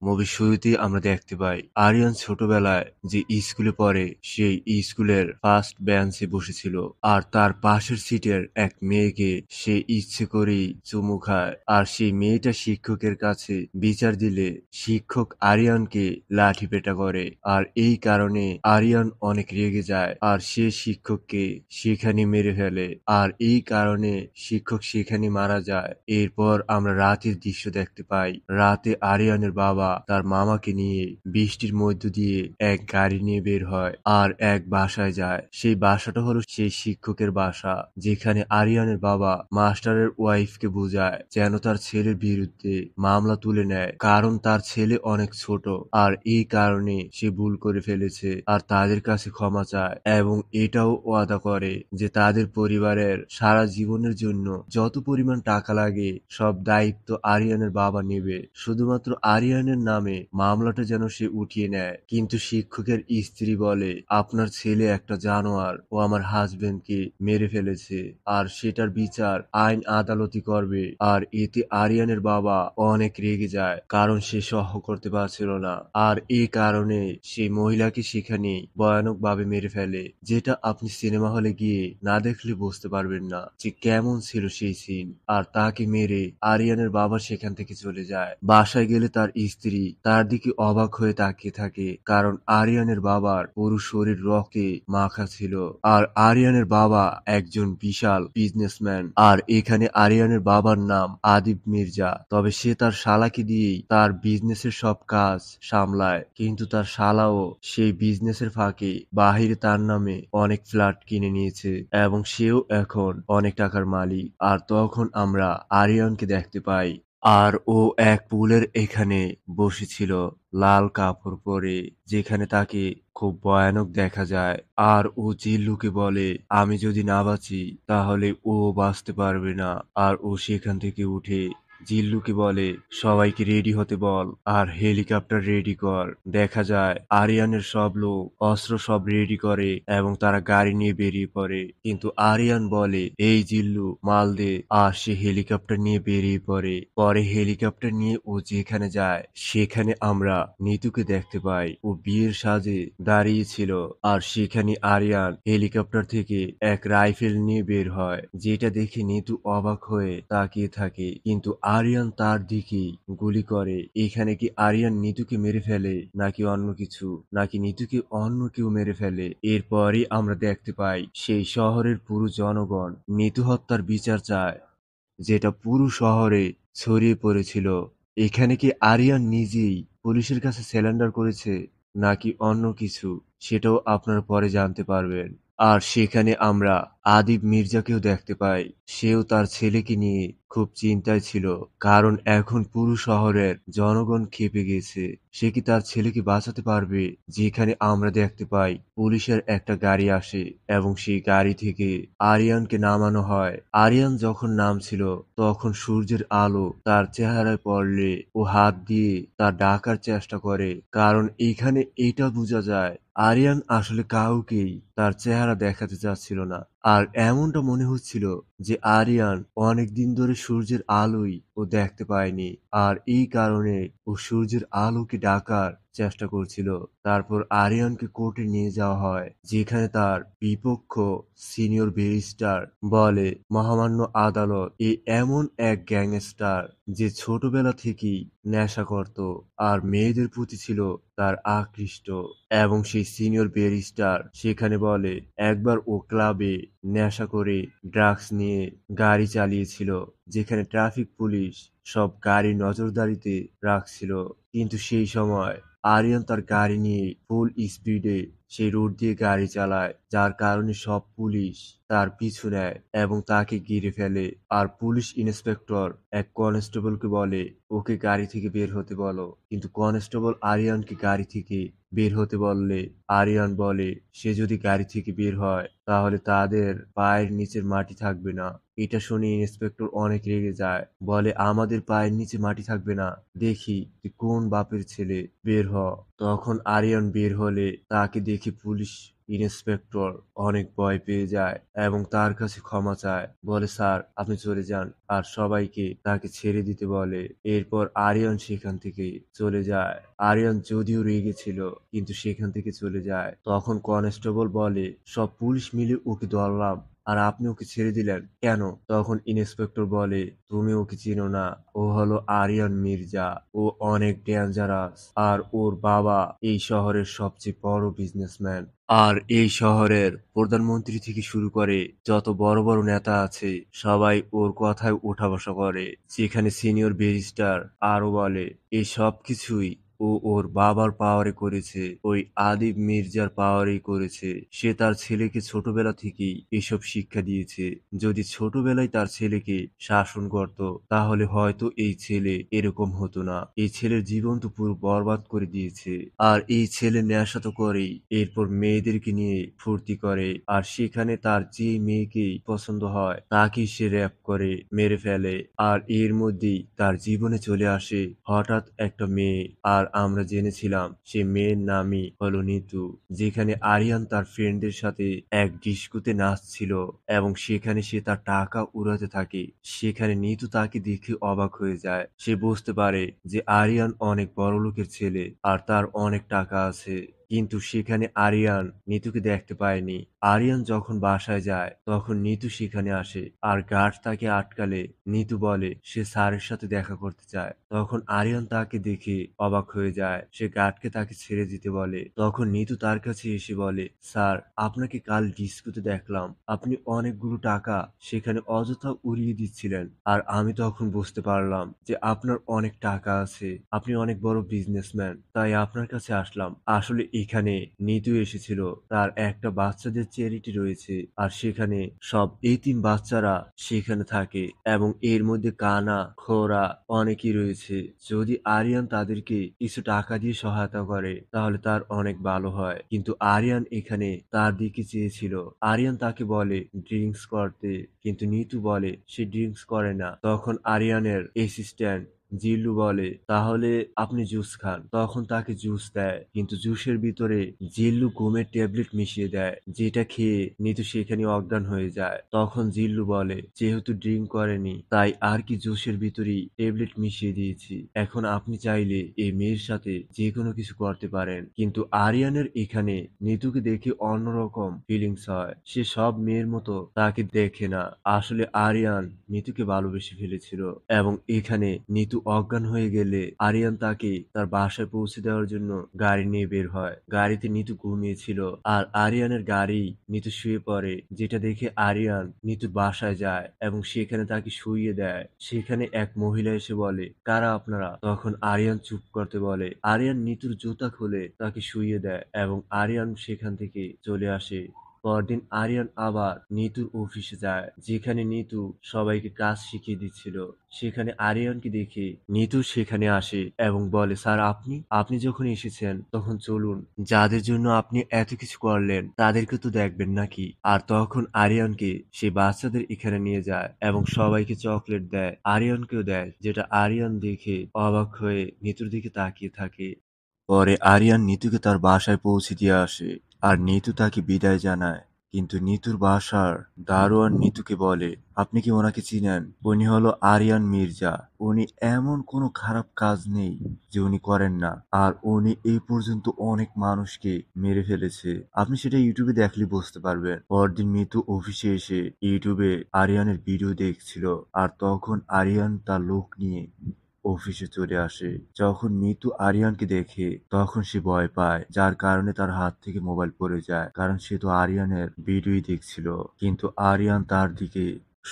মুভির শুরুতেই আমরা দেখতে পাই আরিয়ান ছোটবেলায় যে স্কুলে পড়ে সেই স্কুলের ফার্স্ট বেঞ্চে বসেছিল আর তার পাশের সিটের এক মেয়েকে সে ইচ্ছে করেই চুমু খায় আর সেই মেয়েটা শিক্ষকের কাছে বিচার দিলে শিক্ষক আরিয়ানকে লাঠি পেটা করে আর এই কারণে আরিয়ান অনেক রেগে যায় আর সে শিক্ষককে সেখানে মেরে ফেলে আর এই কারণে শিক্ষক সেখানে মারা যায়। এরপর আমরা রাতের দৃশ্য দেখতে পাই। রাতে আরিয়ানের বাবা তার মামাকে নিয়ে বৃষ্টির মধ্য দিয়ে এক গাড়ি নিয়ে বের হয় আর এক বাসায় যায়। সেই বাসাটা হলো সেই শিক্ষকের বাসা, যেখানে আরিয়ানের বাবা মাস্টারের ওয়াইফকে বোঝায় যেন তার ছেলের বিরুদ্ধে মামলা তুলে নেয়, কারণ তার ছেলে অনেক ছোট আর এই কারণে সে ভুল করে ফেলেছে আর তাদের কাছে ক্ষমা চায় এবং এটাও ওয়াদা করে যে তাদের পরিবারের সারা জীবনের জন্য যত পরিমাণ টাকা লাগে সব দায়িত্ব আরিয়ানের বাবা নেবে, শুধুমাত্র আরিয়ানের নামে মামলাটা যেন সে উঠিয়ে নেয়। কিন্তু শিক্ষকের স্ত্রী বলে, আপনার ছেলে একটা জানোয়ার, ও আমার হাজবেন্ডকে মেরে ফেলেছে আর সেটার বিচার আইন আদালতই করবে। আর এতে আরিয়ানের বাবা অনেক রেগে যায়, কারণ সে সহ্য করতে পারছিল না আর এই কারণে সেই মহিলাকে সেখানে ভয়ানক ভাবে মেরে ফেলে, যেটা আপনি সিনেমা হলে গিয়ে না দেখলে বুঝতে পারবেন না যে কেমন ছিল সেই সিন। আর তাকে মেরে আরিয়ানের বাবা সেখান থেকে চলে যায়। বাসায় গেলে তার স্ত্রী তার দিকে অবাক হয়ে তাকিয়ে থাকে, কারণ আরিয়ানের বাবার পুরো শরীর রক্তে মাখা ছিল আর আরিয়ানের বাবা একজন বিশাল বিজনেসম্যান। আর এখানে আরিয়ানের বাবার নাম আদিব মির্জা, তবে সে তার শালাকে দিয়েই তার বিজনেসের সব কাজ সামলায়, কিন্তু তার শালাও সেই বিজনেসের ফাঁকে বাহিরে তার নামে অনেক ফ্ল্যাট কিনে নিয়েছে এবং সেও এখন অনেক টাকার মালিক। আর তখন আমরা আরিয়ানকে দেখতে পাই আর ও এক পুলের এখানে বসেছিল লাল কাপড় পরে, যেখানে তাকে খুব ভয়ানক দেখা যায়। আর ও জিল্লুকে বলে, আমি যদি না বাঁচি তাহলে ও বাঁচতে পারবে না। আর ও সেখান থেকে উঠে জিল্লুকে বলে, সবাইকে রেডি হতে বল আর হেলিকপ্টার রেডি কর। দেখা যায় আরিয়ানের সব লোক অস্ত্র সব রেডি করে এবং তারা গাড়ি নিয়ে বেরিয়ে পড়ে, কিন্তু আরিয়ান বলে, এই জিল্লু মাল দে। আর সে হেলিকপ্টার নিয়ে বেরিয়ে পড়ে। পরে হেলিকপ্টার নিয়ে ও যেখানে যায় সেখানে আমরা নিতুকে দেখতে পাই। ও বিয়ের সাজে দাঁড়িয়ে ছিল আর সেখানে আরিয়ান হেলিকপ্টার থেকে এক রাইফেল নিয়ে বের হয়, যেটা দেখে নিতু অবাক হয়ে তাকিয়ে থাকে, কিন্তু আরিয়ান তার দিকেই গুলি করে। এখানে কি আরিয়ান নিতুকে মেরে ফেলে নাকি অন্য কিছু, নাকি নিতুকে অন্য কেউ মেরে ফেলে? এরপরই আমরা দেখতে পাই সেই শহরের পুরো জনগণ নিতু হত্যার বিচার চায়, যেটা পুরো শহরে ছড়িয়ে পড়েছিল। এখানে কি আরিয়ান নিজেই পুলিশের কাছে সারেন্ডার করেছে নাকি অন্য কিছু, সেটাও আপনারা পরে জানতে পারবেন। আর সেখানে আমরা আদিব মির্জাকেও দেখতে পাই। সেও তার ছেলেকে নিয়ে খুব চিন্তায় ছিল, কারণ এখন পুরো শহরের জনগণ ক্ষেপে গেছে। সে কি তার ছেলেকে বাঁচাতে পারবে? যেখানে আমরা দেখতে পাই পুলিশের একটা গাড়ি আসে এবং সেই গাড়ি থেকে আরিয়ানকে নামানো হয়। আরিয়ান যখন নামছিল তখন সূর্যের আলো তার চেহারায় পড়লে ও হাত দিয়ে তা ঢাকার চেষ্টা করে, কারণ এখানে এটা বোঝা যায় আরিয়ান আসলে কাউকেই তার চেহারা দেখাতে চাচ্ছিল না। আর এমনটা মনে হচ্ছিল যে আরিয়ান অনেকদিন ধরে সূর্যের আলোই ও দেখতে পায়নি, আর এই কারণে ও সূর্যের আলোকে ঢাকার চেষ্টা করছিল। তারপর আরিয়ানকে কোর্টে নিয়ে যাওয়া হয়, যেখানে তার বিপক্ষ সিনিয়র ব্যারিস্টার বলে, মহামান্য আদালত, এ এমন এক গ্যাংস্টার যে ছোটবেলা থেকেই নেশা করত আর মেয়েদের প্রতি ছিল তার আকৃষ্ট। এবং সেই সিনিয়র ব্যারিস্টার সেখানে বলে, একবার ও ক্লাবে নেশা করে ড্রাগস নিয়ে গাড়ি চালিয়েছিল, যেখানে ট্রাফিক পুলিশ সব গাড়ি নজরদারিতে রাখছিল, কিন্তু সেই সময় আরিয়ান তার গাড়ি নিয়ে ফুল স্পিডে সেই রোড দিয়ে গাড়ি চালায়, যার কারণে সব পুলিশ তার পিছু নেয় এবং তাকে ঘিরে ফেলে। আর পুলিশ ইন্সপেক্টর এক কনস্টেবলকে বলে, ওকে গাড়ি থেকে বের হতে বলো, কিন্তু কনস্টেবল আরিয়ানকে গাড়ি থেকে বের হতে বললে আরিয়ান বলে, সে যদি গাড়ি থেকে বের হয় তাহলে তাদের পায়ের নিচের মাটি থাকবে না। এটা শুনে ইন্সপেক্টর অনেক রেগে যায়, বলে, আমাদের পায়ের নিচে মাটি থাকবে না, দেখি তুই কোন বাপের ছেলে, বের হ। তখন আরিয়ান বের হলে তাকে দেখে পুলিশ ইন্সপেক্টর অনেক ভয় পেয়ে যায় এবং তার কাছে ক্ষমা চায়, বলে স্যার আপনি চলে যান, আর সবাইকে তাকে ছেড়ে দিতে বলে। এরপর আরিয়ান সেখান থেকে চলে যায়। আরিয়ান যদিও রেগে ছিল কিন্তু সেখান থেকে চলে যায়। তখন কনস্টেবল বলে, সব পুলিশ মিলে ওকে ধরলাম আর আপনি ওকে ছেড়ে দিলেন কেন? তখন ইন্সপেক্টর বলে, তুমি ওকে চিনো না, ও হলো আরিয়ান মির্জা। ও অনেক ডেঞ্জারাস আর ওর বাবা এই শহরের সবচেয়ে বড় বিজনেসম্যান। আর এই শহরের প্রধানমন্ত্রী থেকে শুরু করে যত বড় বড় নেতা আছে সবাই ওর কথায় ওঠা বসা করে। যেখানে সিনিয়র ব্যারিস্টার আরো বলে এই সব কিছুই ও ওর বাবার পাওয়ারে করেছে, ওই আদিব মির্জার পাওয়ারেই করেছে। সে তার ছেলেকে ছোটবেলা থেকেই এসব শিক্ষা দিয়েছে। যদি ছোটবেলায় তার ছেলেকে শাসন করত তাহলে হয়তো এই ছেলে এরকম হতো না। এই ছেলের জীবন তো পুরো বরবাদ করে দিয়েছে। আর এই ছেলে নেশা তো করেই, এরপর মেয়েদেরকে নিয়ে ফুর্তি করে, আর সেখানে তার যে মেয়েকেই পছন্দ হয় তাকেই সে র‍্যাপ করে মেরে ফেলে। আর এর মধ্যেই তার জীবনে চলে আসে হঠাৎ একটা মেয়ে, আর আমরা জেনেছিলাম সে মেয়ের নামই হলো নিতু। যেখানে আরিয়ান তার ফ্রেন্ডদের সাথে এক ডিস্কোতে নাচছিল এবং সেখানে সে তার টাকা উড়াতে থাকে। সেখানে নিতু তাকে দেখে অবাক হয়ে যায়। সে বুঝতে পারে যে আরিয়ান অনেক বড়লোকের ছেলে আর তার অনেক টাকা আছে। কিন্তু সেখানে আরিয়ান নিতুকে দেখতে পায়নি। আরিয়ান যখন বাসায় যায় তখন নিতু সেখানে আসে আর গার্ড তাকে আটকালে। নিতু বলে সে স্যারের সাথে দেখা করতে চায়। তখন আরিয়ান তাকে দেখে অবাক হয়ে যায়। সে গার্ডকে তাকে ছেড়ে দিতে বলে। তখন নিতু তার কাছে এসে বলে, স্যার আপনাকে কাল ডিস্কোতে দেখলাম, আপনি অনেকগুলো টাকা সেখানে অযথা উড়িয়ে দিচ্ছিলেন। আর আমি তখন বুঝতে পারলাম যে আপনার অনেক টাকা আছে, আপনি অনেক বড় বিজনেসম্যান, তাই আপনার কাছে আসলাম। আসলে এখানে নিতু এসেছিল, তার একটা বাচ্চাদের চ্যারিটি রয়েছে আর সেখানে সব এতিম বাচ্চারা সেখানে থাকে এবং এর মধ্যে কানা খোরা অনেকেই রয়েছে। যদি আরিয়ান তাদেরকে কিছু টাকা দিয়ে সহায়তা করে তাহলে তার অনেক ভালো হয়। কিন্তু আরিয়ান এখানে তার দিকে চেয়েছিল। আরিয়ান তাকে বলে ড্রিঙ্কস করতে, কিন্তু নিতু বলে সে ড্রিঙ্কস করে না। তখন আরিয়ানের অ্যাসিস্ট্যান্ট জিল্লু বলে তাহলে আপনি জুস খান। তখন তাকে জুস দেয় কিন্তু জুসের ভিতরে জিল্লু ঘুমের ট্যাবলেট মিশিয়ে দেয়, যেটা খেয়ে নিতু সেখানে অজ্ঞান হয়ে যায়। তখন জিল্লু বলে যেহেতু ড্রিঙ্ক করেনি তাই আর কি জুসের ভিতরেই ট্যাবলেট মিশিয়ে দিয়েছি, এখন আপনি চাইলে এই মেয়ের সাথে যে কোনো কিছু করতে পারেন। কিন্তু আরিয়ানের এখানে নিতুকে দেখে অন্যরকম ফিলিংস হয়। সে সব মেয়ের মতো তাকে দেখে না। আসলে আরিয়ান নিতুকে ভালোবেসে ফেলেছিল এবং এখানে নিতু অজ্ঞান হয়ে গেলে আরিয়ান তাকে তার বাসায় পৌঁছে দেওয়ার জন্য গাড়ি নিয়ে বের হয়। গাড়িতে নিতু ঘুমিয়েছিল আর আরিয়ানের গাড়ি নিতু শুয়ে পড়ে, যেটা দেখে আরিয়ান নিতুর বাসায় যায় এবং সেখানে তাকে শুইয়ে দেয়। সেখানে এক মহিলা এসে বলে কারা আপনারা? তখন আরিয়ান চুপ করতে বলে। আরিয়ান নিতুর জুতা খুলে তাকে শুইয়ে দেয় এবং আরিয়ান সেখান থেকে চলে আসে। পরদিন আরিয়ান আবার নিতুর অফিসে যায়, যেখানে নিতু সবাইকে কাজ শিখিয়ে দিচ্ছিল। সেখানে আরিয়ানকে দেখে নিতু সেখানে আসে এবং বলে স্যার আপনি আপনি যখন এসেছেন তখন চলুন, যাদের জন্য আপনি এত কিছু করলেন তাদেরকে তো দেখবেন নাকি। আর তখন আরিয়ানকে সে বাচ্চাদের এখানে নিয়ে যায় এবং সবাইকে চকলেট দেয়, আরিয়ানকেও দেয়, যেটা আরিয়ান দেখে অবাক হয়ে নিতুর দিকে তাকিয়ে থাকে। পরে আরিয়ান নিতুকে তার বাসায় পৌঁছে দিয়ে আসে আর নিতু তাকে বিদায় জানায়। কিন্তু নিতুর বাসার দারোয়ান নিতুকে বলে আপনি কি ওনাকে চিনেন? উনি হলো আরিয়ান মির্জা। উনি এমন কোনো খারাপ কাজ নেই যে উনি করেন না, আর উনি এই পর্যন্ত অনেক মানুষকে মেরে ফেলেছে। আপনি সেটা ইউটিউবে দেখলে বুঝতে পারবেন। পরদিন মিতু অফিসে এসে ইউটিউবে আরিয়ানের ভিডিও দেখছিল আর তখন আরিয়ান তার লোক নিয়ে অফিসে চলে আসে। যখন মিতু আরিয়ানকে দেখে তখন সে ভয় পায়, যার কারণে তার হাত থেকে মোবাইল পড়ে যায়, কারণ সে তো আরিয়ানের ভিডিওই দেখছিল। কিন্তু আরিয়ান তার দিকে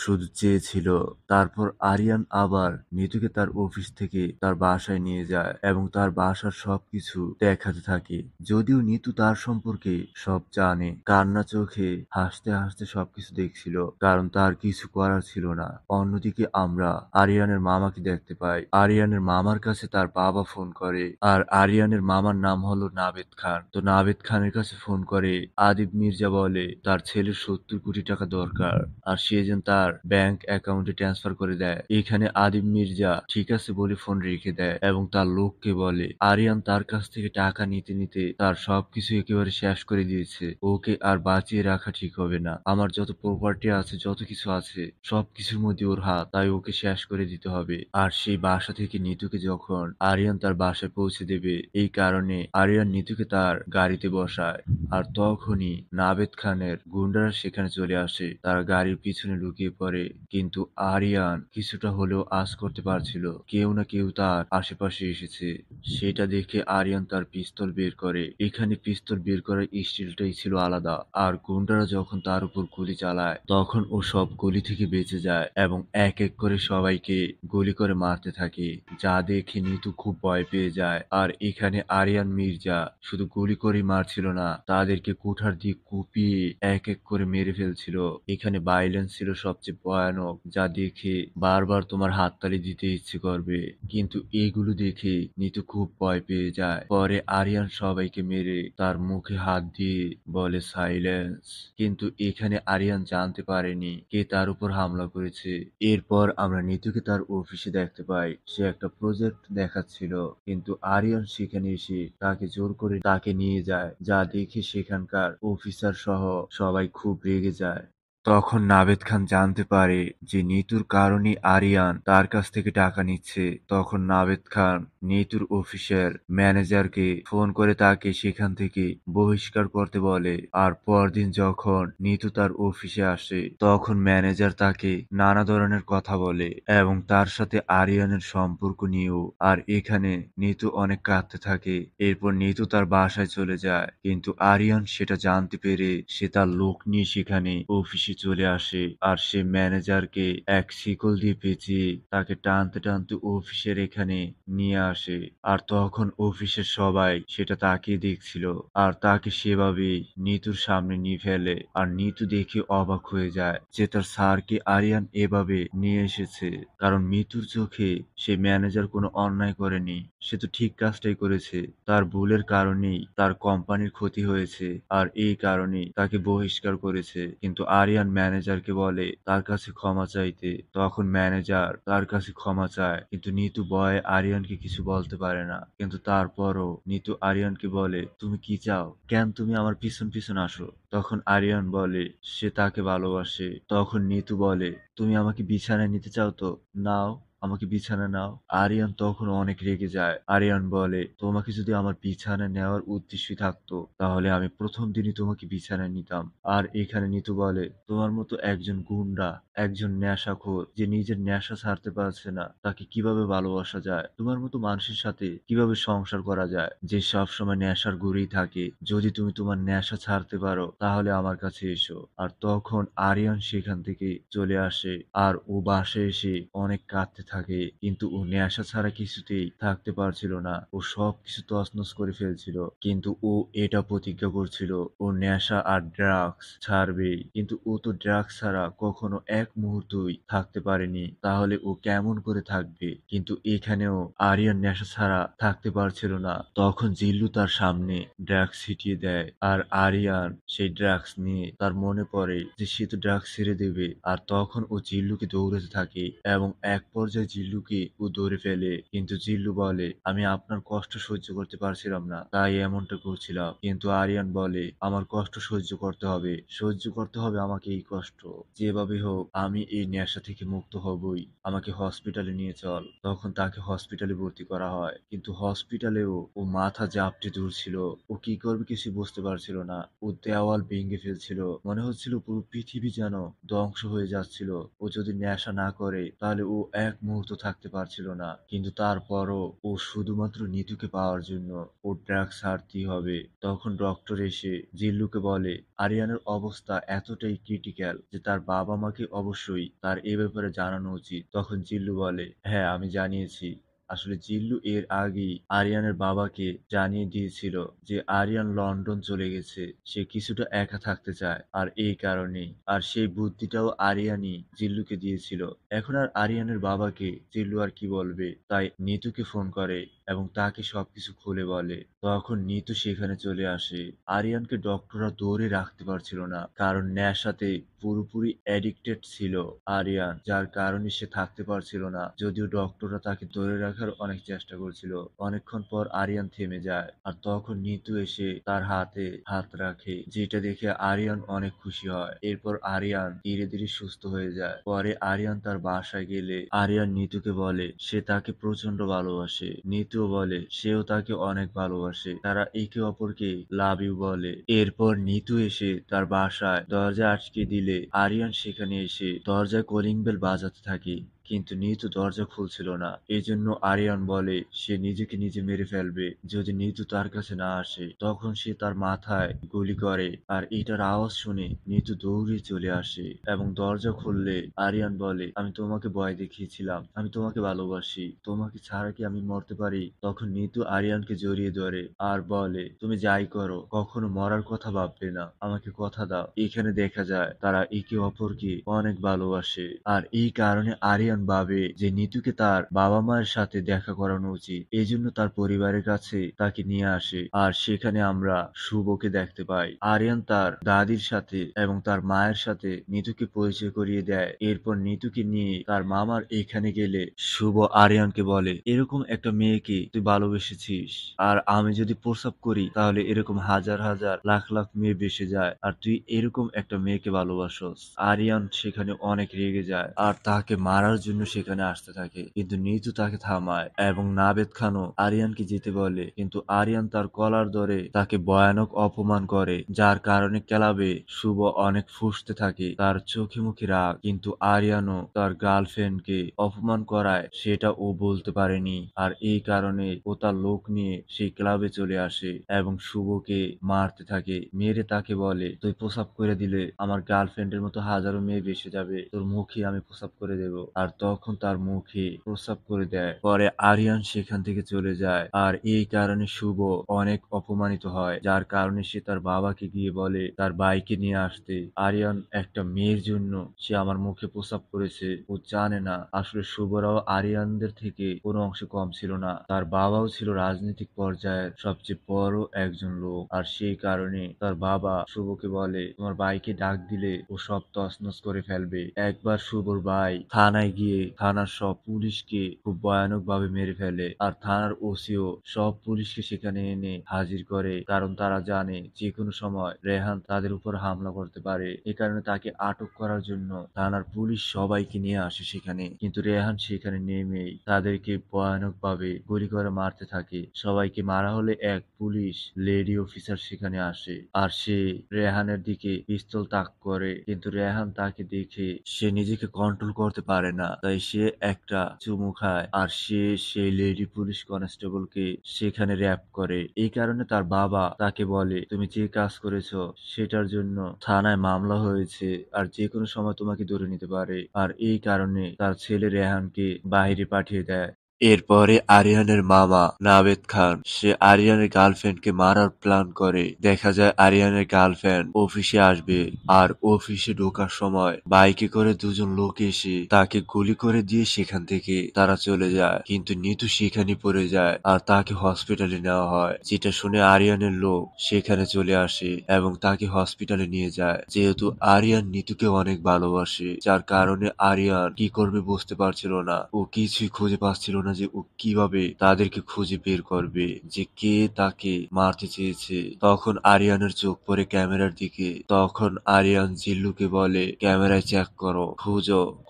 শুধু চেয়েছিল। তারপর আরিয়ান আবার নিতুকে তার অফিস থেকে তার বাসায় নিয়ে যায় এবং তার বাসার সবকিছু দেখাতে থাকে। যদিও নিতু তার সম্পর্কে সব জানে, কান্না চোখে হাসতে হাসতে সবকিছু দেখছিল, কারণ তার কিছু করার ছিল না। অন্যদিকে আমরা আরিয়ানের মামাকে দেখতে পাই। আরিয়ানের মামার কাছে তার বাবা ফোন করে আর আরিয়ানের মামার নাম হলো নাবেদ খান। তো নাবেদ খানের কাছে ফোন করে আদিব মির্জা বলে তার ছেলের 70 কোটি টাকা দরকার আর সে যেন তার ব্যাংক অ্যাকাউন্টে ট্রান্সফার করে দেয়। এখানে আদিব মির্জা ঠিক আছে বলে ফোন রেখে দেয় এবং তার লোককে বলে আরিয়ান তার কাছ থেকে টাকা নিতে নিতে তার সবকিছু একেবারে শেষ করে দিয়েছে। ওকে আর বাঁচিয়ে রাখা ঠিক হবে না। আমার যত প্রপার্টি আছে, যত কিছু আছে, সবকিছুর মধ্যে ওর হাত। তাই ওকে শেষ করে দিতে হবে। আর সেই বাসা থেকে নিতুকে যখন আরিয়ান তার বাসায় পৌঁছে দেবে, এই কারণে আরিয়ান নিতুকে তার গাড়িতে বসায়। আর তখনই নাভেদ খানের গুন্ডারা সেখানে চলে আসে। তারা গাড়ির পিছনে লুকিয়ে পড়ে। কিন্তু আরিয়ান কিছুটা হলেও আঁচ করতে পারছিল কেউ না কেউ তার আশেপাশে এসেছে। সেটা দেখে আরিয়ান তার পিস্তল বের করে। এখানে পিস্তল বের করার স্টিলটাই ছিল আলাদা। আর গুন্ডারা যখন তার উপর গুলি চালায় তখন ও সব গুলি থেকে বেঁচে যায় এবং এক এক করে সবাইকে গুলি করে মারতে থাকে, যা দেখে নিতু খুব ভয় পেয়ে যায়। আর এখানে আরিয়ান মির্জা শুধু গুলি করে মারছিল না, তাদেরকে কুঠার দিয়ে কুপিয়ে এক এক করে মেরে ফেলছিল। এখানে ভায়োলেন্স ছিল সবচেয়ে ভয়ানক, যা দেখে বারবার তোমার হাততালি দিতে ইচ্ছে করবে। কিন্তু এগুলো দেখে নিতু খুব ভয় পেয়ে যায়। পরে আরিয়ান সবাইকে মেরে তার মুখে হাত দিয়ে বলে সাইলেন্স। কিন্তু এখানে আরিয়ান জানতে পারেনি কে তার উপর হামলা করেছে। এরপর আমরা নিতুকে তার অফিসে দেখতে পাই। সে একটা প্রজেক্ট দেখাচ্ছিল, কিন্তু আরিয়ান সেখানে এসে তাকে জোর করে তাকে নিয়ে যায়, যা দেখে সেখানকার অফিসার সহ সবাই খুব রেগে যায়। তখন নাভেদ খান জানতে পারে যে নিতুর কারণে আরিয়ান তার কাছ থেকে টাকা নিচ্ছে। তখন নাভেদ খান নিতুর অফিসের ম্যানেজারকে ফোন করে তাকে সেখান থেকে বহিষ্কার করতে বলে। আর পরদিন যখন নিতু তার অফিসে আসে তখন ম্যানেজার তাকে নানা ধরনের কথা বলে এবং তার সাথে আরিয়ানের সম্পর্ক নিয়েও। আর এখানে নিতু অনেক কাঁদতে থাকে। এরপর নিতু তার বাসায় চলে যায়, কিন্তু আরিয়ান সেটা জানতে পেরে সে তার লোক নিয়ে সেখানে অফিসে চলে আসে। আর সে ম্যানেজারকে এক শিকল দিয়ে পেঁচিয়ে তাকে টানতে টানতে অফিসের এখানে নিয়ে আসে। আর তখন অফিসের সবাই সেটা তাকিয়ে দেখছিল আর তাকে সেভাবেই নিতুর সামনে নিয়ে ফেলে। আর নিতু দেখে অবাক হয়ে যায় যে তার স্যারকে আরিয়ান এভাবে নিয়ে এসেছে, কারণ মিতুর চোখে সে ম্যানেজার কোনো অন্যায় করেনি। সে তো ঠিক কাজটাই করেছে। তার ভুলের কারণেই তার কোম্পানির ক্ষতি হয়েছে আর এই কারণেই তাকে বহিষ্কার করেছে। কিন্তু আরিয়ান ম্যানেজারকে বলে তার কাছে ক্ষমা চাইতে। তখন ম্যানেজার তার কাছে ক্ষমা চায়, কিন্তু নিতু ভয়ে আরিয়ানকে কিছু বলতে পারে না। কিন্তু তারপরও নিতু আরিয়ানকে বলে তুমি কি চাও, কেন তুমি আমার পিছন পিছন আসো। তখন আরিয়ান বলে সে তাকে ভালোবাসে। তখন নিতু বলে তুমি আমাকে বিছানায় নিতে চাও তো নাও, আমাকে বিছানায় নাও। আরিয়ান তখন অনেক রেগে যায়। আরিয়ান বলে তোমাকে যদি আমার বিছানায় নেওয়ার উদ্দেশ্যই থাকতো তাহলে আমি প্রথম দিনই তোমাকে বিছানায় নিতাম। আর এখানে নিতু বলে তোমার মতো একজন গুন্ডা, একজন নেশাখোর যে নিজের নেশা ছাড়তে পারছে না, তাকে কিভাবে ভালোবাসা যায়? তোমার মতো মানুষের সাথে কিভাবে সংসার করা যায় যে সব সময় নেশার গুড়েই থাকে? যদি তুমি তোমার নেশা ছাড়তে পারো তাহলে আমার কাছে এসো। আর তখন আরিয়ান সেখান থেকে চলে আসে আর ও বাসায় এসে অনেক কাঁদতে থাকে, কিন্তু ও নেশা ছাড়া কিছুতেই থাকতে পারছিল না। ও সবকিছু তছনছ করে ফেলছিল, কিন্তু ও এটা প্রতিজ্ঞা করছিল ও নেশা আর ড্রাগস ছাড়বেই। কিন্তু ও তো ড্রাগস ছাড়া কখনো এক মুহূর্তই থাকতে পারেনি, তাহলে ও কেমন করে থাকবে? কিন্তু এখানেও আরিয়ান নেশা ছাড়া থাকতে পারছিল না। তখন জিল্লু তার সামনে ড্রাগস ছিটিয়ে দেয় আর আরিয়ান সেই ড্রাগস নিয়ে তার মনে পড়ে যে সে তো ড্রাগস ছেড়ে দেবে। আর তখন ও জিল্লুকে দৌড়াতে থাকে এবং এক পর্যায়ে জিল্লুকে ও ধরে ফেলে। কিন্তু জিল্লু বলে আমি আপনার কষ্ট সহ্য করতে পারছিলাম না, তাই এমনটা করছিলাম। কিন্তু আরিয়ান বলে আমার কষ্ট সহ্য করতে হবে, সহ্য করতে হবে আমাকে এই কষ্ট। যেভাবে হোক আমি এই নেশা থেকে মুক্ত হবই, আমাকে হসপিটালে নিয়ে চল। তখন তাকে হসপিটালে ভর্তি করা হয়, কিন্তু হসপিটালেও ও মাথা জাপটে ধরছিল। ও কি করবে কিছু বুঝতে পারছিল না। ও দেওয়াল ভেঙে ফেলছিল, মনে হচ্ছিল পুরো পৃথিবী যেন ধ্বংস হয়ে যাচ্ছিল। ও যদি নেশা না করে তাহলে ও এক মুহূর্ত থাকতে পারছিল না। কিন্তু তারপরও ও শুধুমাত্র নিতুকে পাওয়ার জন্য ও ড্রাগস ছাড়তেই হবে। তখন ডক্টর এসে জিল্লুকে বলে আরিয়ানের অবস্থা এতটাই ক্রিটিক্যাল যে তার বাবা মাকে অবশ্যই তার এ ব্যাপারে জানানো উচিত। তখন জিল্লু বলে হ্যাঁ আমি জানিয়েছি। আসলে জিল্লু এর আগেই আরিয়ানের বাবাকে জানিয়ে দিয়েছিল যে আরিয়ান লন্ডন চলে গেছে, সে কিছুটা একা থাকতে চায় আর এই কারণেই। আর সেই বুদ্ধিটাও আরিয়ানই জিল্লুকে দিয়েছিল। এখন আর আরিয়ানের বাবাকে জিল্লু আর কি বলবে, তাই নিতুকে ফোন করে এবং তাকে সবকিছু খুলে বলে। তখন নিতু সেখানে চলে আসে। আরিয়ানকে ডক্টররা ধরে রাখতে পারছিল না, কারণ নেশাতে পুরোপুরি অ্যাডিক্টেড ছিল আরিয়ান, যার কারণে সে থাকতে পারছিল না। যদিও ডক্টররা তাকে ধরে রাখার অনেক চেষ্টা করছিল। অনেকক্ষণ পর আরিয়ান থেমে যায়, আর তখন নিতু এসে তার হাতে হাত রাখে, যেটা দেখে আরিয়ান অনেক খুশি হয়। এরপর আরিয়ান ধীরে ধীরে সুস্থ হয়ে যায়। পরে আরিয়ান তার বাসায় গেলে আরিয়ান নিতুকে বলে সে তাকে প্রচন্ড ভালোবাসে। নিতুও বলে সেও তাকে অনেক ভালোবাসে। তারা একে অপরকে লাভ ইউ বলে। এরপর নিতু এসে তার বাসায় দরজা আটকে দিলে আরিয়ান সেখানে এসে দরজায় কলিং বেল বাজাতে থাকে, কিন্তু নিতু দরজা খুলছিল না। এজন্য আরিয়ান বলে সে নিজেকে নিজে মেরে ফেলবে যদি নিতু তার কাছে না আসে। তখন সে তার মাথায় গুলি করে, আর এটার আওয়াজ শুনে নিতু দৌড়ে চলে আসে এবং দরজা খুললে আরিয়ান বলে আমি তোমাকে ভয় দেখিয়েছিলাম, আমি তোমাকে ভালোবাসি, তোমাকে ছাড়া কি আমি মরতে পারি? তখন নিতু আরিয়ানকে জড়িয়ে ধরে আর বলে তুমি যাই করো কখনো মরার কথা ভাববে না, আমাকে কথা দাও। এখানে দেখা যায় তারা একে অপরকে অনেক ভালোবাসে, আর এই কারণে আরিয়ান ভাবে যে নিতুকে তার বাবা মায়ের সাথে দেখা করানো উচিত। এজন্য তার পরিবারের কাছে তাকে নিয়ে আসে, আর সেখানে আমরা শুভকে দেখতে পাই। আরিয়ান তার দাদির সাথে এবং তার মায়ের সাথে নিতুকে পরিচয় করিয়ে দেয়। এরপর নিতুকে নিয়ে তার মামার এখানে গেলে শুভ আরিয়ানকে বলে এরকম একটা মেয়েকে তুই ভালোবেসেছিস, আর আমি যদি প্রস্রাব করি তাহলে এরকম হাজার হাজার লাখ লাখ মেয়ে বেসে যায়, আর তুই এরকম একটা মেয়েকে ভালোবাসস। আরিয়ান সেখানে অনেক রেগে যায় আর তাকে মারার জন্য সেখানে আসতে থাকে, কিন্তু নিতু তাকে থামায় এবং নাবেদ খানও আরিয়ানকে যেতে বলে, কিন্তু আরিয়ান তার কলার ধরে তাকে ভয়ানক অপমান করে, যার কারণে ক্লাবে শুভ অনেক ফুঁসতে থাকে। তার চোখে মুখে রাগ, কিন্তু আরিয়ানও তার গার্লফ্রেন্ডকে অপমান করায় সেটা ও বলতে পারেনি, আর এই কারণে ও তার লোক নিয়ে সেই ক্লাবে চলে আসে এবং শুভকে মারতে থাকে। মেরে তাকে বলে তুই প্রস্রাব করে দিলে আমার গার্লফ্রেন্ডের মতো হাজারো মেয়ে বেসে যাবে, তোর মুখে আমি প্রস্রাব করে দেব। আর তখন তার মুখে প্রস্রাব করে দেয়। পরে আরিয়ান সেখান থেকে চলে যায়, আর এই কারণে শুভ অনেক অপমানিত হয়, যার কারণে সে তার বাবাকে গিয়ে বলে তার ভাইকে নিয়ে আসতে। আরিয়ান একটা মেয়ের জন্য সে আমার মুখে প্রস্রাব করেছে, ও জানে না আসলে শুভরাও আরিয়ানদের থেকে কোনো অংশে কম ছিল না। তার বাবাও ছিল রাজনৈতিক পর্যায়ের সবচেয়ে বড় একজন লোক, আর সেই কারণে তার বাবা শুভকে বলে তোমার ভাইকে ডাক দিলে ও সব তছনছ করে ফেলবে। একবার শুভর ভাই থানায় গিয়ে থানার সব পুলিশকে খুব ভয়ানক ভাবে মেরে ফেলে, আর থানার ওসিও সব পুলিশকে সেখানে এনে হাজির করে, কারণ তারা জানে যে কোনো সময় রেহান তাদের উপর হামলা করতে পারে। এ কারণে তাকে আটক করার জন্য থানার পুলিশ সবাইকে নিয়ে আসে সেখানে, কিন্তু রেহান সেখানে নেমেই তাদেরকে ভয়ানক ভাবে গুলি করে মারতে থাকে। সবাইকে মারা হলে এক পুলিশ লেডি অফিসার সেখানে আসে, আর সে রেহানের দিকে পিস্তল তাক করে, কিন্তু রেহান তাকে দেখে সে নিজেকে কন্ট্রোল করতে পারে না, তাই সে একটা চুমু খায়, আর সে সেই লেডি পুলিশ কনস্টেবলকে সেখানে র‍্যাপ করে। এই কারণে তার বাবা তাকে বলে তুমি যে কাজ করেছো সেটার জন্য থানায় মামলা হয়েছে, আর যে কোনো সময় তোমাকে ধরে নিতে পারে। আর এই কারণে তার ছেলে রেহানকে বাইরে পাঠিয়ে দেয়। এরপরে আরিয়ানের মামা নাবেদ খান সে আরিয়ানের গার্লফ্রেন্ডকে মারার প্ল্যান করে। দেখা যায় আরিয়ানের গার্লফ্রেন্ড অফিসে আসবে, আর অফিসে ঢোকার সময় বাইকে করে দুজন লোক এসে তাকে গুলি করে দিয়ে সেখান থেকে তারা চলে যায়, কিন্তু নিতু সেখানে পড়ে যায় আর তাকে হসপিটালে নেওয়া হয়। যেটা শুনে আরিয়ানের লোক সেখানে চলে আসে এবং তাকে হসপিটালে নিয়ে যায়। যেহেতু আরিয়ান নিতুকে অনেক ভালোবাসে, যার কারণে আরিয়ান কি করবে বুঝতে পারছিল না। ও কিছুই খুঁজে পাচ্ছিল না যে ও কিভাবে তাদেরকে খুঁজে বের করবে যে কে তাকে মারতে চেয়েছে। তখন আরিয়ানের চোখ পড়ে ক্যামেরার দিকে। তখন আরিয়ান জিল্লুকে বলে ক্যামেরায় চেক করো,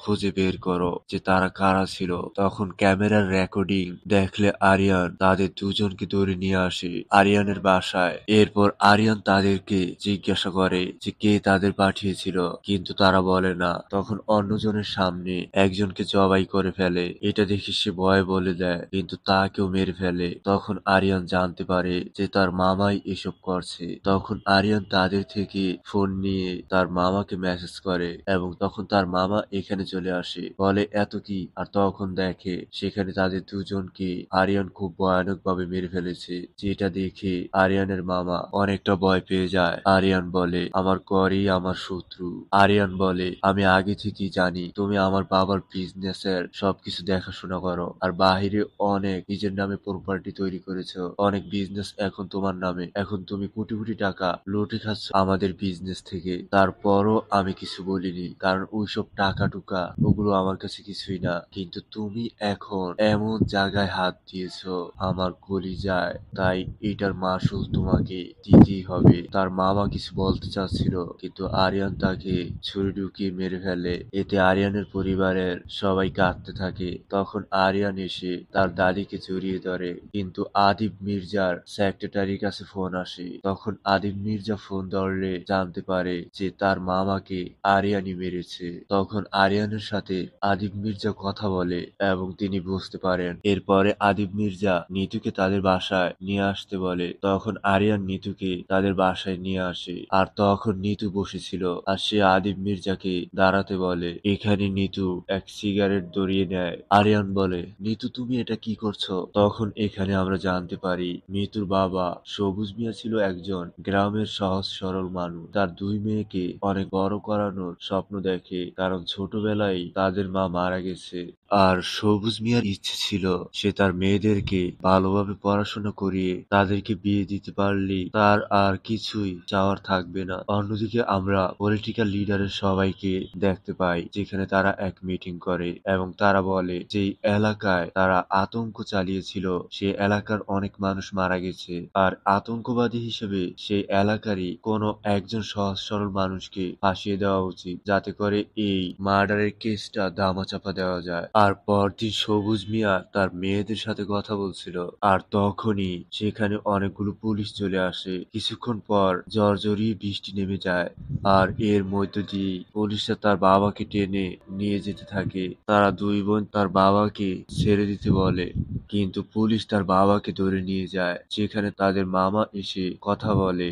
খুঁজে বের করো যে তারা কারা ছিল। তখন ক্যামেরার রেকর্ডিং দেখলে আরিয়ান তাদের দুজনকে ধরে নিয়ে আসে আরিয়ানের বাসায়। এরপর আরিয়ান তাদেরকে জিজ্ঞাসা করে যে কে তাদের পাঠিয়েছিল, কিন্তু তারা বলে না। তখন অন্যজনের সামনে একজনকে জবাই করে ফেলে। এটা দেখে সে ভয়ে বলে দেয়, কিন্তু তাকেও মেরে ফেলে। তখন আরিয়ান জানতে পারে যে তার মামাই এসব করছে। তখন আরিয়ান তাদের থেকে ফোন নিয়ে তার মামাকে মেসেজ করে এবং তখন তার মামা এখানে চলে আসে, বলে এত কি, আর তখন দেখে সেখানে তাদের দুজনকে আরিয়ান খুব ভয়ানক ভাবে মেরে ফেলেছে। যেটা দেখে আরিয়ানের মামা অনেকটা ভয় পেয়ে যায়। আরিয়ান বলে আমার করেই আমার শত্রু। আরিয়ান বলে আমি আগে থেকেই জানি তুমি আমার বাবার বিজনেসের সবকিছু দেখাশোনা করো, আর বাহিরে অনেক নিজের নামে প্রপার্টি তৈরি করেছো, অনেক বিজনেস এখন তোমার নামে, এখন তুমি কোটি কোটি টাকা লুটে খাচ্ছ আমাদের বিজনেস থেকে। তারপরও আমি কিছু বলিনি, কারণ ওইসব টাকা টুকা ওগুলো আমার কাছে কিছুই না। কিন্তু তুমি এখন এমন জায়গায় হাত দিয়েছো আমার কলিজায়, তাই এটার মাসুল তোমাকে দিতেই হবে। তার মামা কিছু বলতে চাচ্ছিল, কিন্তু আরিয়ান তাকে ছুরি ঢুকিয়ে মেরে ফেলে। এতে আরিয়ানের পরিবারের সবাই কাঁদতে থাকে। তখন আরিয়ান এসে তার দাদিকে জড়িয়ে ধরে, কিন্তু আদিব মির্জার সেক্রেটারির কাছে ফোন আসে। তখন আদিব মির্জা ফোন ধরলে জানতে পারে যে তার মামাকে আরিয়ানই মেরেছে। তখন আরিয়ানের সাথে আদিব মির্জা কথা বলে এবং তিনি বুঝতে পারেন। এরপরে আদিব মির্জা নিতুকে তাদের বাসায় নিয়ে আসতে বলে। তখন আরিয়ান নিতুকে তাদের বাসায় নিয়ে আসে, আর তখন নিতু বসেছিল আর সে আদিব মির্জাকে দাঁড়াতে বলে। এখানে নিতু এক সিগারেট ধরিয়ে নেয়। আরিয়ান বলে, নিতু তুমি এটা কি করছো? তখন এখানে আমরা জানতে পারি নিতুর বাবা সবুজ মিয়া ছিল একজন গ্রামের সহজ সরল মানুষ। তার দুই মেয়েকে অনেক বড় করানোর স্বপ্ন দেখে, কারণ ছোটবেলায় তাদের মা মারা গেছে। আর সবুজ মিয়ার ইচ্ছে ছিল সে তার মেয়েদেরকে ভালোভাবে পড়াশোনা করিয়ে তাদেরকে বিয়ে দিতে পারলেই তার আর কিছুই চাওয়ার থাকবে না। অন্যদিকে আমরা পলিটিক্যাল লিডারের সবাইকে দেখতে পাই, যেখানে তারা এক মিটিং করে এবং তারা বলে যে এলাকায় তারা আতঙ্ক চালিয়েছিল সে এলাকার অনেক মানুষ মারা গেছে, আর আতঙ্কবাদী হিসেবে সেই এলাকারই কোনো একজন সহজ সরল মানুষকে ফাঁসিয়ে দেওয়া উচিত, যাতে করে এই মার্ডারের কেসটা ধামাচাপা দেওয়া যায়। আর পরদিন সবুজ মিয়া তার মেয়েদের সাথে কথা বলছিল, আর তখনই সেখানে অনেকগুলো পুলিশ চলে আসে। কিছুক্ষণ পর ঝরঝরিয়ে বৃষ্টি নেমে যায়, আর এর মধ্য দিয়ে পুলিশরা তার বাবাকে টেনে নিয়ে যেতে থাকে। তারা দুই বোন তার বাবাকে ছেড়ে দিতে বলে, কিন্তু পুলিশ তার বাবাকে ধরে নিয়ে যায়। সেখানে তাদের মামা এসে কথা বলে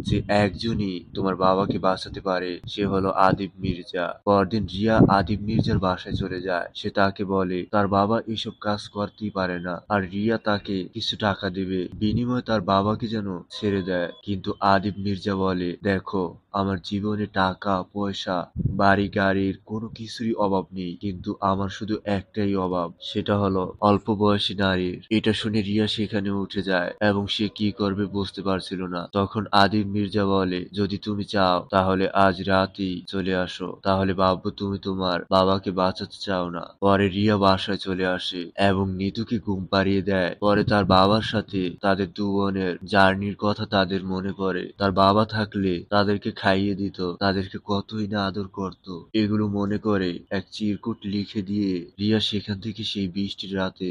যে একজনই তোমার বাবাকে বাঁচাতে পারে, সে হলো আদিব মির্জা। পরদিন রিয়া আদিব মির্জার বাসায় চলে যায়। সে তাকে বলে তার বাবা এসব কাজ করতেই পারে না, আর রিয়া তাকে কিছু টাকা দেবে বিনিময়ে তার বাবাকে যেন ছেড়ে দেয়। কিন্তু আদিব মির্জা বলে, দেখো আমার জীবনে টাকা পয়সা বাড়ি গাড়ির কোনো কিছুরই অভাব নেই, কিন্তু আমার শুধু একটাই অভাব, সেটা হলো অল্প বয়সী নারীর। এটা শুনে রিয়া সেখানে উঠে যায় এবং সে কি করবে বুঝতে পারছিল না। তখন আদিব মির্জা বলে, যদি তুমি চাও তাহলে আজ রাতেই চলে আসো, তাহলে ভাববো তুমি তোমার বাবাকে বাঁচাতে চাও না। পরে রিয়া বাসায় চলে আসে এবং নিতুকে ঘুম পাড়িয়ে দেয়। পরে তার বাবার সাথে তাদের দু বোনের জার্নির কথা তাদের মনে পড়ে। তার বাবা থাকলে তাদেরকে খাইয়ে দিত, তাদেরকে কতই না আদর করত। এগুলো মনে করে এক চিরকুট লিখে দিয়ে রিয়া সেখান থেকে সেই বৃষ্টির রাতে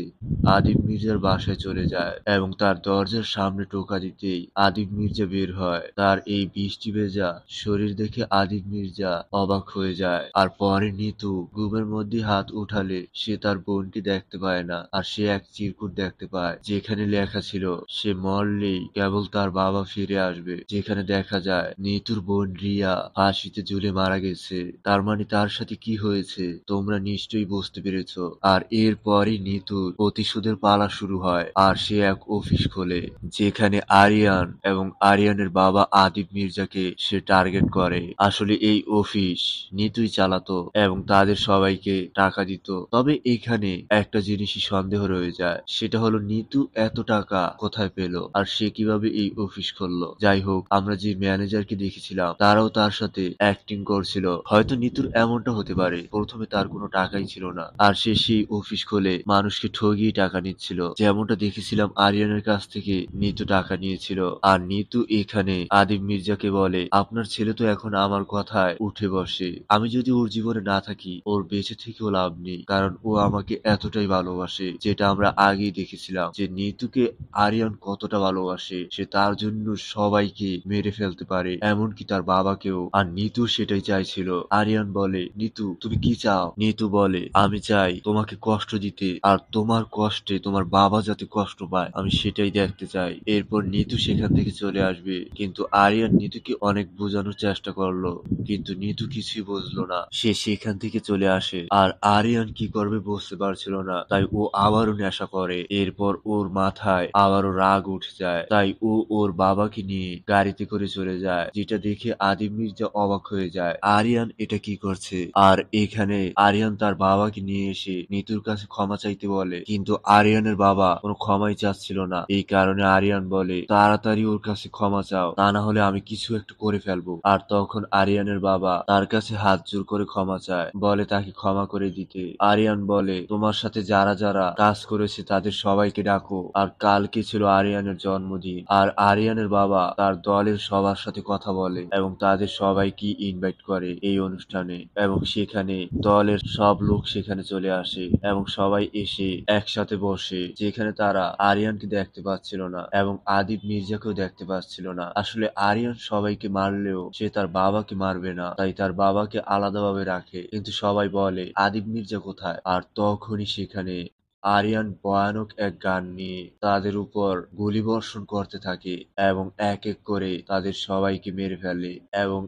আদিব মির্জার বাসায় চলে যায় এবং তার দরজার সামনে টোকা দিতেই আদিব মির্জা বের হয়। তার এই বৃষ্টি ভেজা শরীর দেখে আদিব মির্জা অবাক হয়ে যায়। আর পরে নিতু ঘুমের মধ্যে হাত উঠালে সে তার বোনকে দেখতে পায় না, আর সে এক চিরকুট দেখতে পায় যেখানে লেখা ছিল সে মরলেই কেবল তার বাবা ফিরে আসবে। যেখানে দেখা যায় নিতুর বোন রিয়া ফাঁসিতে ঝুলে মারা গেছে। তার মানে তার সাথে কি হয়েছে তোমরা নিশ্চয়ই বুঝতে পেরেছ। আর এরপরই নিতুর প্রতিশোধের পালা শুরু হয়, আর সে এক অফিস খোলে যেখানে আরিয়ান এবং আরিয়ানের বাবা আদিব মির্জাকে সে টার্গেট করে। আসলে এই অফিস নিতুই চালাতো এবং তাদের সবাইকে টাকা দিত। তবে এখানে একটা জিনিসই সন্দেহ রয়ে যায়, সেটা হলো নিতু এত টাকা কোথায় পেল, আর সে কিভাবে এই অফিস খুললো। যাই হোক, আমরা যে ম্যানেজারকে দেখেছিলাম তারাও তার সাথে অ্যাক্টিং করছিল। হয়তো নিতুর এমনটা হতে পারে প্রথমে তার কোনো টাকাই ছিল না, আর সে সেই অফিস খুলে মানুষকে ঠগিয়ে টাকা নিচ্ছিল, যেমনটা দেখেছিলাম আরিয়ানের কাছ থেকে নিতু টাকা নিয়েছিল। আর নিতু এখানে আদিব মির্জাকে বলে, আপনার ছেলে তো এখন আমার কথায় উঠে বসে, আমি যদি ওর জীবনে না থাকি ওর বেঁচে থেকেও লাভ নেই, কারণ ও আমাকে এতটাই ভালোবাসে। যেটা আমরা আগেই দেখেছিলাম যে নিতুকে আরিয়ান কতটা ভালোবাসে, সে তার জন্য সবাইকে মেরে ফেলতে পারে, এমনকি তার বাবাকেও। আর নিতু সেটাই চাইছিল। আরিয়ান বলে, নিতু তুমি কি চাও? নিতু বলে, আমি চাই তোমাকে কষ্ট দিতে, আর তোমার কষ্টে তোমার বাবা যাতে কষ্ট পায় আমি সেটাই দেখতে চাই। এরপর নিতু সেখান থেকে চলে আসবে, কিন্তু আরিয়ান নিতুকে অনেক বোঝানোর চেষ্টা করলো, কিন্তু নিতু কিছুই বুঝলো না। সে সেখান থেকে চলে আসে। আর আরিয়ান কি করবে বুঝতে পারছিল না, তাই ও আবারও নেশা করে। এরপর ওর মাথায় আবারও রাগ উঠে যায়, তাই ও ওর বাবাকে নিয়ে গাড়িতে করে চলে যায়, যেটা দেখে আদিব মির্জা অবাক হয়ে যায় আরিয়ান এটা কি করছে। আর এখানে আরিয়ান তার বাবাকে নিয়ে এসে নিতুর কাছে ক্ষমা চাইতে বলে, কিন্তু আরিয়ানের বাবা কোনো ক্ষমাই চাচ্ছিল না। এই কারণে আরিয়ান বলে, তাড়াতাড়ি ওর কাছে ক্ষমা চাও, তা না হলে আমি কিছু একটা করে ফেলবো। আর তখন আরিয়ানের বাবা তার কাছে হাত জোর করে ক্ষমা চায়, বলে তাকে ক্ষমা করে দিতে। আরিয়ান বলে, তোমার সাথে যারা যারা কাজ করেছে তাদের সবাইকে ডাকো। আর কালকে ছিল আরিয়ানের জন্মদিন, আর আরিয়ানের বাবা তার দলের সবার সাথে কথা বলে এবং তাদের সবাইকে ইনভাইট করে এই অনুষ্ঠানে, এবং সেখানে দলের সব লোক সেখানে চলে আসে এবং সবাই এসে একসাথে বসে, যেখানে তারা আরিয়ানকে দেখতে পাচ্ছিল না এবং আদিব মির্জাকেও দেখতে পাচ্ছিল না। আসলে আরিয়ান সবাইকে মারলেও সে তার বাবাকে মারবে না, তাই তার বাবাকে আলাদাভাবে রাখে। কিন্তু সবাই বলে আদিব মির্জা কোথায়? আর তখনই সেখানে আরিয়ান ভয়ানক এক গান নিয়ে তাদের উপর গুলিবর্ষণ করতে থাকে এবং এক এক করে তাদের সবাইকে মেরে ফেলে এবং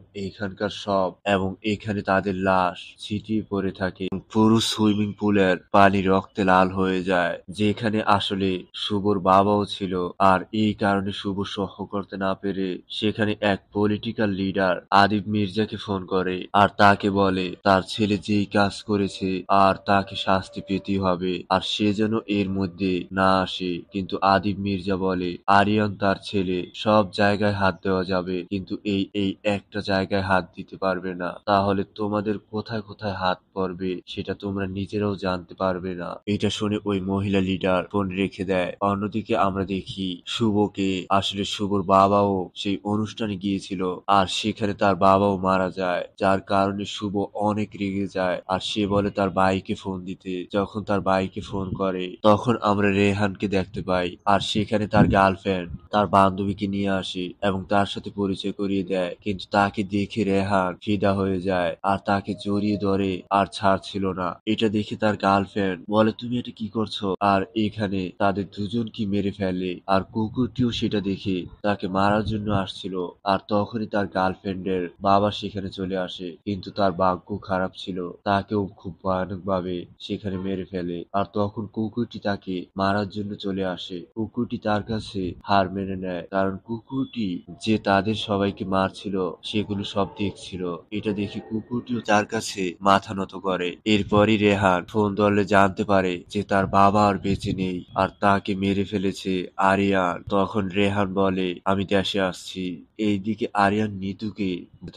এখানে তাদের লাশ ছিটিয়ে পড়ে থাকে। পুরো সুইমিং পুলের পানি রক্তে লাল হয়ে যায়, যেখানে আসলে শুভর বাবাও ছিল। আর এই কারণে শুভ সহ্য করতে না পেরে সেখানে এক পলিটিক্যাল লিডার আদিব মির্জাকে ফোন করে আর তাকে বলে তার ছেলে যেই কাজ করেছে আর তাকে শাস্তি পেতেই হবে, আর সে যেন এর মধ্যে না আসে। কিন্তু আদিব মির্জা বলে আরিয়ান তার ছেলে, সব জায়গায় হাত দেওয়া যাবে কিন্তু এই এই একটা জায়গায় হাত দিতে পারবে না, তাহলে তোমাদের কোথায় কোথায় হাত পড়বে সেটা তোমরা নিজেরাও জানতে পারবে না। এটা শুনে ওই মহিলা লিডার ফোন রেখে দেয়। অন্যদিকে আমরা দেখি শুভকে, আসলে শুভর বাবাও সেই অনুষ্ঠানে গিয়েছিল আর সেখানে তার বাবাও মারা যায়, যার কারণে শুভ অনেক রেগে যায় আর সে বলে তার ভাইকে ফোন দিতে। যখন তার ভাইকে ফোন করে তখন আমরা রেহানকে দেখতে পাই আর সেখানে তার গার্লফ্রেন্ড তার বান্ধবীকে নিয়ে আসে এবং তার সাথে পরিচয় করিয়ে দেয়, কিন্তু তাকে দেখে রেহান ফিদা হয়ে যায় আর তাকে জড়িয়ে ধরে আর ছাড়ছিল না। এটা দেখে তার গার্লফ্রেন্ড বলে তুমি এটা কি করছো, আর এখানে তাদের দুজনকে মেরে ফেলে। আর কুকুরটিও সেটা দেখে তাকে মারার জন্য আসছিল আর তখনই তার গার্লফ্রেন্ডের বাবা সেখানে চলে আসে, কিন্তু তার ভাগ্য খারাপ ছিল, তাকেও খুব ভয়ানক ভাবে সেখানে মেরে ফেলে। আর তখন কুকুরটি তাকে মারার জন্য চলে আসে। কুকুরটি তার কাছে হার মেনে নেয়, কারণ কুকুরটি যে তাদের সবাইকে মারছিল সেগুলো সব দেখছিল। এটা দেখে কুকুরটিও তার কাছে মাথা নত করে। এরপরই রেহান ফোন ধরলে জানতে পারে যে তার বাবা আর বেঁচে নেই আর তাকে মেরে ফেলেছে আরিয়ান। তখন রেহান বলে আমি দেশে আসছি। এইদিকে আরিয়ান নিতুকে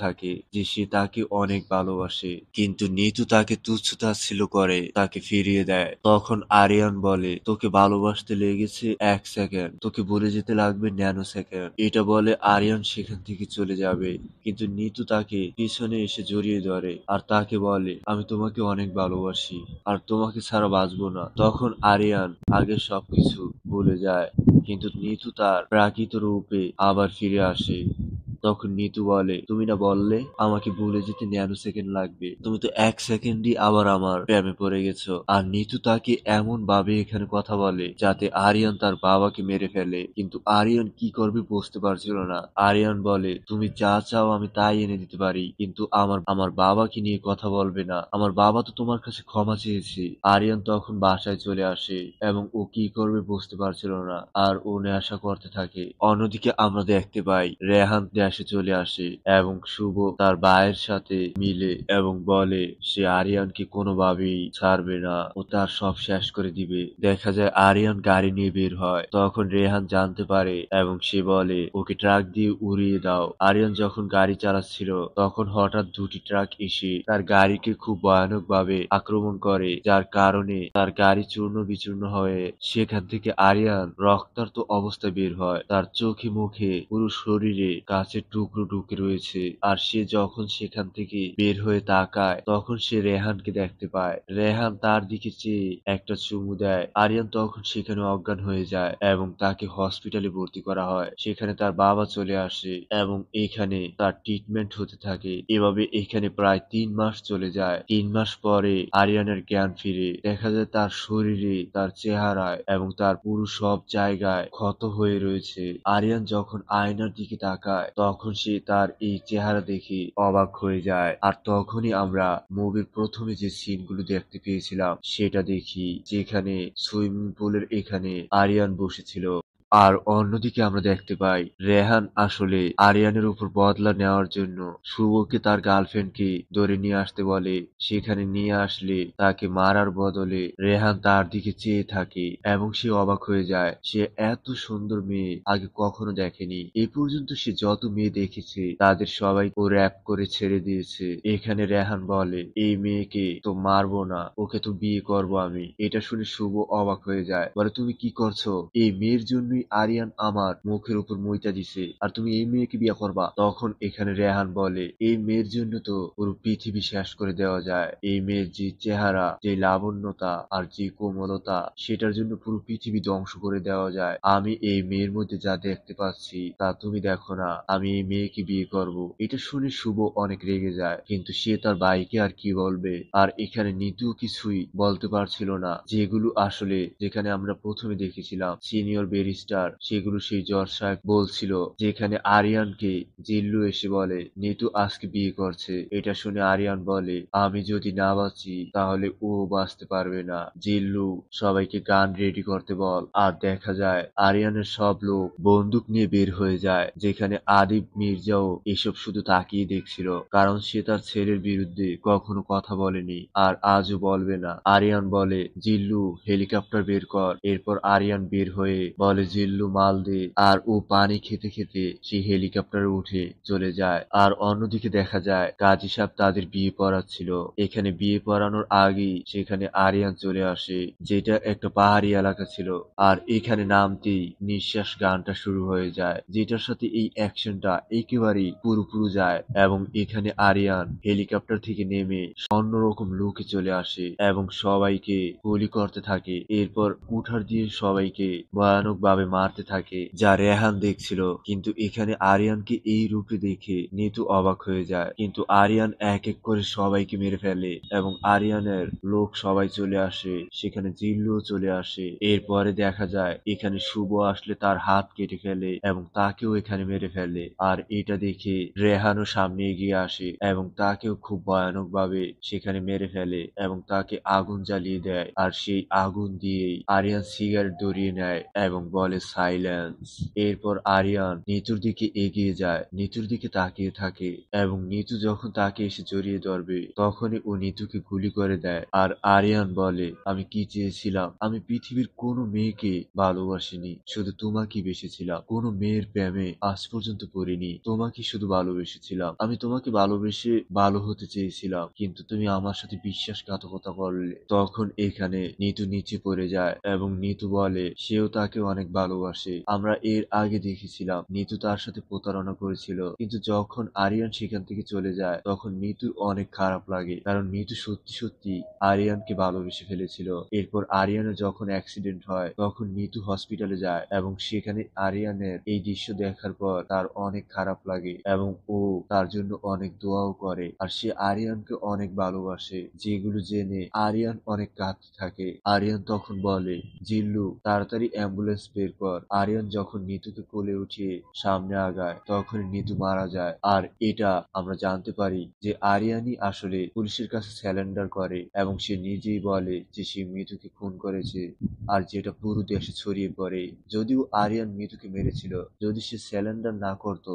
থাকে যে সে তাকে অনেক ভালোবাসে, কিন্তু নিতু তাকে তুচ্ছ-তাচ্ছিল্য করে তাকে ফিরিয়ে দেয়। তখন আরিয়ান বলে তোকে ভালোবাসতে লেগেছে 1 সেকেন্ড, তোকে ভুলে যেতে লাগবে ন্যানো সেকেন্ড। এটা বলে আরিয়ান সেখান থেকে চলে যাবে, কিন্তু নিতু তাকে পিছনে এসে জড়িয়ে ধরে আর তাকে বলে আমি তোমাকে অনেক ভালোবাসি আর তোমাকে ছাড়া বাঁচবো না। তখন আরিয়ান আগের সবকিছু ভুলে যায়, কিন্তু নিতু তার প্রাকৃত রূপে আবার ফিরে আসে। তখন নিতু বলে তুমি না বললে আমাকে ভুলে যেতে ন্যানো সেকেন্ড লাগবে, তুমি তো 1 সেকেন্ডই আবার আমার প্রেমে পড়ে গেছো। আর নিতু তাকে এমন ভাবে এখানে কথা বলে যাতে আরিয়ান তার বাবাকে মেরে ফেলে, কিন্তু আরিয়ান কি করবে বুঝতে পারছিল না। আরিয়ান বলে তুমি যা চাও আমি তাই এনে দিতে পারি, কিন্তু আমার আমার বাবাকে নিয়ে কথা বলবে না, আমার বাবা তো তোমার কাছে ক্ষমা চেয়েছে। আরিয়ান তখন বাসায় চলে আসে এবং ও কি করবে বুঝতে পারছিল না আর ও নেশা করতে থাকে। অন্যদিকে আমরা দেখতে পাই রেহান দেশে চলে আসে এবং শুভ তার ভাইয়ের সাথে মিলে এবং বলে সে আরিয়ানকে কোনোভাবেই ছাড়বে না, ও তার সব শেষ করে দিবে। দেখা যায় আরিয়ান গাড়ি নিয়ে বের হয়, তখন রেহান জানতে পারে এবং সে বলে ওকে ট্রাক দিয়ে উড়িয়ে দাও। আরিয়ান যখন গাড়ি চালাচ্ছিল তখন হঠাৎ দুটি ট্রাক এসে তার গাড়িকে খুব ভয়ানক ভাবে আক্রমণ করে, যার কারণে তার গাড়ি চূর্ণ বিচূর্ণ হয়ে সেখান থেকে আরিয়ান রক্তাক্ত অবস্থায় বের হয়। তার চোখে মুখে পুরো শরীরে কাঁচের টুকরো ঢুকে রয়েছে। আর সে যখন সেখান থেকে বের হয়ে তাকায় তখন সে রেহানকে দেখতে পায়। রেহান তার দিকে চেয়ে একটা চুমু দেয়। আরিয়ান তখন সেখানে অজ্ঞান হয়ে যায় এবং তাকে হসপিটালে ভর্তি করা হয়। সেখানে তার বাবা চলে আসে এবং এখানে তার ট্রিটমেন্ট হতে থাকে। এভাবে এখানে প্রায় 3 মাস চলে যায়। 3 মাস পরে আরিয়ানের জ্ঞান ফিরে। দেখা যায় তার শরীরে, তার চেহারায় এবং তার পুরো সব জায়গায় ক্ষত হয়ে রয়েছে। আরিয়ান যখন আয়নার দিকে তাকায় তখন সে তার এই চেহারা দেখে অবাক হয়ে যায়। আর তখনই আমরা মুভির প্রথমে যে সিনগুলো দেখতে পেয়েছিলাম সেটা দেখি, যেখানে সুইমিং পুলের এখানে আরিয়ান বসেছিল। আর অন্যদিকে আমরা দেখতে পাই রেহান আসলে আরিয়ানের উপর বদলা নেওয়ার জন্য শুভকে তার গার্লফ্রেন্ডকে ধরে নিয়ে আসতে বলে। সেখানে নিয়ে আসলে তাকে মারার বদলে রেহান তার দিকে চেয়ে থাকে এবং সে অবাক হয়ে যায়। সে এত সুন্দর মেয়ে আগে কখনো দেখেনি। এ পর্যন্ত সে যত মেয়ে দেখেছে তাদের সবাই ও র‍্যাপ করে ছেড়ে দিয়েছে। এখানে রেহান বলে, এই মেয়েকে তো মারবো না, ওকে তো বিয়ে করবো আমি। এটা শুনে শুভ অবাক হয়ে যায়, বলে তুমি কি করছো? এই মেয়ের জন্যই আরিয়ান আমার মুখের উপর মইটা দিছে, আর তুমি এই মেয়েকে বিয়ে করবা? তখন এখানে রেহান বলে, এই মেয়ের জন্য তো পুরো পৃথিবী শেষ করে দেওয়া যায়। এই মেয়ের যে চেহারা, যে লাবণ্যতা আর যে কোমলতা, সেটার জন্য পুরো পৃথিবী ধ্বংস করে দেওয়া যায়। আমি এই মেয়ের মধ্যে যা দেখতে পাচ্ছি তা তুমি দেখো না। আমি এই মেয়েকে বিয়ে করব। এটা শুনে শুভ অনেক রেগে যায়, কিন্তু সে তার ভাইকে আর কি বলবে। আর এখানে নিতুও কিছুই বলতে পারছিল না, যেগুলো আসলে যেখানে আমরা প্রথমে দেখেছিলাম সিনিয়র ব্যারিস্টার, সেগুলো সেই জজ সাহেব বলছিল। যেখানে আরিয়ানকে জিল্লু এসে বলে নিতু আজকে বিয়ে করছে। এটা শুনে আরিয়ান বলে, আমি যদি না বাঁচি তাহলে ও বাঁচতে পারবে না। জিল্লু সবাইকে গান রেডি করতে বল। আর দেখা যায় আরিয়ানের সব লোক বন্দুক নিয়ে বের হয়ে যায়, যেখানে আদিব মির্জাও এসব শুধু তাকিয়ে দেখছিল, কারণ সে তার ছেলের বিরুদ্ধে কখনো কথা বলেনি আর আজও বলবে না। আরিয়ান বলে, জিল্লু হেলিকপ্টার বের কর। এরপর আরিয়ান বের হয়ে বলে, জিল্লু মাল দে। আর ও পানি খেতে খেতে সেই হেলিকপ্টারে উঠে চলে যায়। আর অন্যদিকে দেখা যায় কাজী সাহেব তাদের বিয়ে পড়াচ্ছিল। এখানে বিয়ে পড়ানোর আগেই সেখানে আরিয়ান চলে আসে, যেটা একটা পাহাড়ি এলাকা ছিল। আর এখানে নামতেই নিঃশ্বাস গানটা শুরু হয়ে যায়, যেটার সাথে এই অ্যাকশনটা একেবারেই পুরোপুরি যায়। এবং এখানে আরিয়ান হেলিকপ্টার থেকে নেমে অন্যরকম লুকে চলে আসে এবং সবাইকে গুলি করতে থাকে। এরপর কুঠার দিয়ে সবাইকে ভয়ানক ভাবে মারতে থাকে, যা রেহান দেখছিল। কিন্তু এখানে আরিয়ানকে এই রূপে দেখে নিতু অবাক হয়ে যায়। কিন্তু আরিয়ান এক এক করে সবাইকে মেরে ফেলে এবং আরিয়ানের লোক সবাই চলে আসে। সেখানে জিল্লুও চলে আসে। এরপরে দেখা যায় এখানে শুভ আসলে তার হাত কেটে ফেলে এবং তাকেও এখানে মেরে ফেলে। আর এটা দেখে রেহানও সামনে এগিয়ে আসে এবং তাকেও খুব ভয়ানক ভাবে সেখানে মেরে ফেলে এবং তাকে আগুন জ্বালিয়ে দেয়। আর সেই আগুন দিয়েই আরিয়ান সিগারেট ধরিয়ে নেয় এবং বলে সাইলেন্স। এরপর আরিয়ান নিতুর দিকে এগিয়ে যায়, নিতুর দিকে তাকিয়ে থাকে এবং নিতু যখন তাকে এসে জড়িয়ে ধরবে তখনই ও নিতুকে গুলি করে দেয়। আর আরিয়ান বলে, আমি কি চেয়েছিলাম? আমি পৃথিবীর কোনো মেয়েকে ভালোবাসিনি, শুধু তোমাকেই বেসেছিলাম। কোনো মেয়ের প্রেমে আজ পর্যন্ত পড়িনি, তোমাকে শুধু ভালোবেসেছিলাম। আমি তোমাকে ভালোবেসে ভালো হতে চেয়েছিলাম, কিন্তু তুমি আমার সাথে বিশ্বাসঘাতকতা করলে। তখন এখানে নিতু নিচে পড়ে যায় এবং নিতু বলে সেও তাকে অনেক ভালোবাসে। আমরা এর আগে দেখেছিলাম নিতু তার সাথে প্রতারণা করেছিল, কিন্তু যখন আরিয়ান সেখান থেকে চলে যায় তখন নিতুর অনেক খারাপ লাগে, কারণ নিতু সত্যি সত্যি আরিয়ানকে ভালোবেসে ফেলেছিল। এরপর আরিয়ানের যখন অ্যাক্সিডেন্ট হয় তখন নিতু হসপিটালে যায় এবং সেখানে আরিয়ানের এই দৃশ্য দেখার পর তার অনেক খারাপ লাগে এবং ও তার জন্য অনেক দোয়াও করে। আর সে আরিয়ানকে অনেক ভালোবাসে, যেগুলো জেনে আরিয়ান অনেক কাঁদতে থাকে। আরিয়ান তখন বলে, জিল্লু তাড়াতাড়ি অ্যাম্বুলেন্স বের কর। আরিয়ান যখন নিতুকে কোলে উঠিয়ে সামনে আগায় তখন নিতু মারা যায়। আর এটা আমরা জানতে পারি যে আরিয়ানই আসলে পুলিশের কাছে স্যালেন্ডার করে এবং সে নিজেই বলে যে সে মিতুকে খুন করেছে। আর যেটা পুরো দেশে ছড়িয়ে পড়ে। যদিও আরিয়ান মিতুকে মেরেছিল, যদি সে স্যালেন্ডার না করতো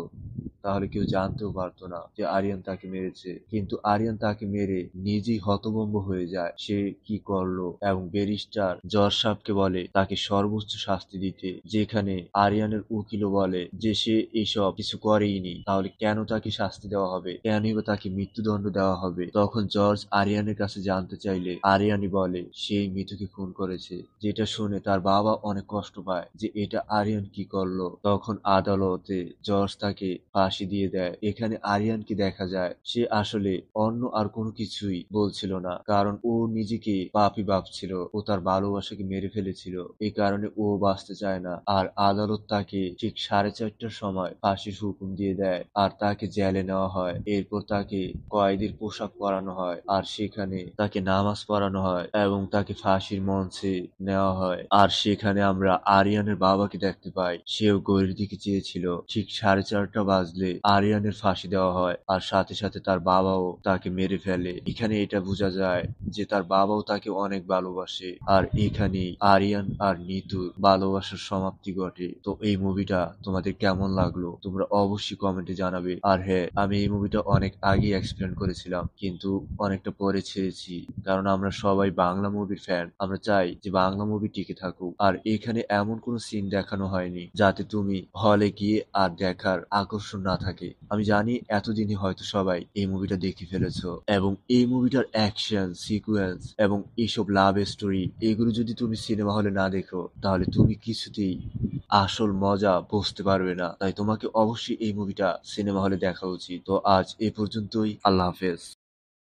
তাহলে কেউ জানতেও পারতো না যে আরিয়ান তাকে মেরেছে। কিন্তু আরিয়ান তাকে মেরে নিজেই হতভম্ব হয়ে যায় সে কি করলো এবং ব্যারিস্টার জজ সাহেবকে বলে তাকে সর্বোচ্চ শাস্তি দিতে। যেখানে আরিয়ানের উকিলও বলে যে সে এসব কিছু করেইনি, তাহলে কেন তাকে শাস্তি দেওয়া হবে, কেনই বা তাকে মৃত্যুদণ্ড দেওয়া হবে। তখন জর্জ আরিয়ানের কাছে জানতে চাইলে আরিয়ানই বলে সেই মিতুকে খুন করেছে। যেটা শুনে তার বাবা অনেক কষ্ট পায় যে এটা আরিয়ান কি করলো। তখন আদালতে জর্জ তাকে ফাঁসি দিয়ে দেয়। এখানে আরিয়ানকে দেখা যায় সে আসলে অন্য আর কোনো কিছুই বলছিল না, কারণ ও নিজেকে পাপী ভাবছিল। ও তার ভালোবাসাকে মেরে ফেলেছিল, এই কারণে ও বাঁচতে চায় না। আর আদালত তাকে ঠিক 4:30টার সময় ফাঁসির হুকুম দিয়ে দেয় আর তাকে জেলে নেওয়া হয়। এরপর তাকে কয়েদির পোশাক পরানো হয় আর সেখানে তাকে নামাজ পড়ানো হয় এবং তাকে ফাঁসির মঞ্চে নেওয়া হয়। আর সেখানে আমরা আরিয়ানের বাবাকে দেখতে পাই, সেও ঘড়ির দিকে চেয়েছিল। ঠিক 4:30 বাজলে প্রতিশোধে আরিয়ানের ফাঁসি দেওয়া হয় আর সাথে সাথে তার বাবাও তাকে মেরে ফেলে। এখানে এটা বোঝা যায় যে তার বাবাও তাকে অনেক ভালোবাসে আর এখানেই আরিয়ান আর নিতুর ভালোবাসার সমাপ্তি ঘটে। তো এই মুভিটা তোমাদের কেমন লাগলো তোমরা অবশ্যই কমেন্টে জানাবে। আর হ্যাঁ, আমি এই মুভিটা অনেক আগে এক্সপ্লেন করেছিলাম কিন্তু অনেকটা পরে ছেড়েছি, কারণ আমরা সবাই বাংলা মুভির ফ্যান। আমরা চাই যে বাংলা মুভি টিকে থাকুক। আর এখানে এমন কোনো সিন দেখানো হয়নি যাতে তুমি হলে গিয়ে আর দেখার আকর্ষণ না থাকে। আমি জানি এতদিনই হয়তো সবাই এই মুভিটা দেখে ফেলেছো, এবং এই মুভিটার অ্যাকশন সিকোয়েন্স এবং এইসব লাভ স্টোরি এগুলো যদি তুমি সিনেমা হলে না দেখো তাহলে তুমি কিছুতেই আসল মজা বুঝতে পারবে না। তাই তোমাকে অবশ্যই এই মুভিটা সিনেমা হলে দেখা উচিত। তো আজ এ পর্যন্তই। আল্লাহ হাফেজ।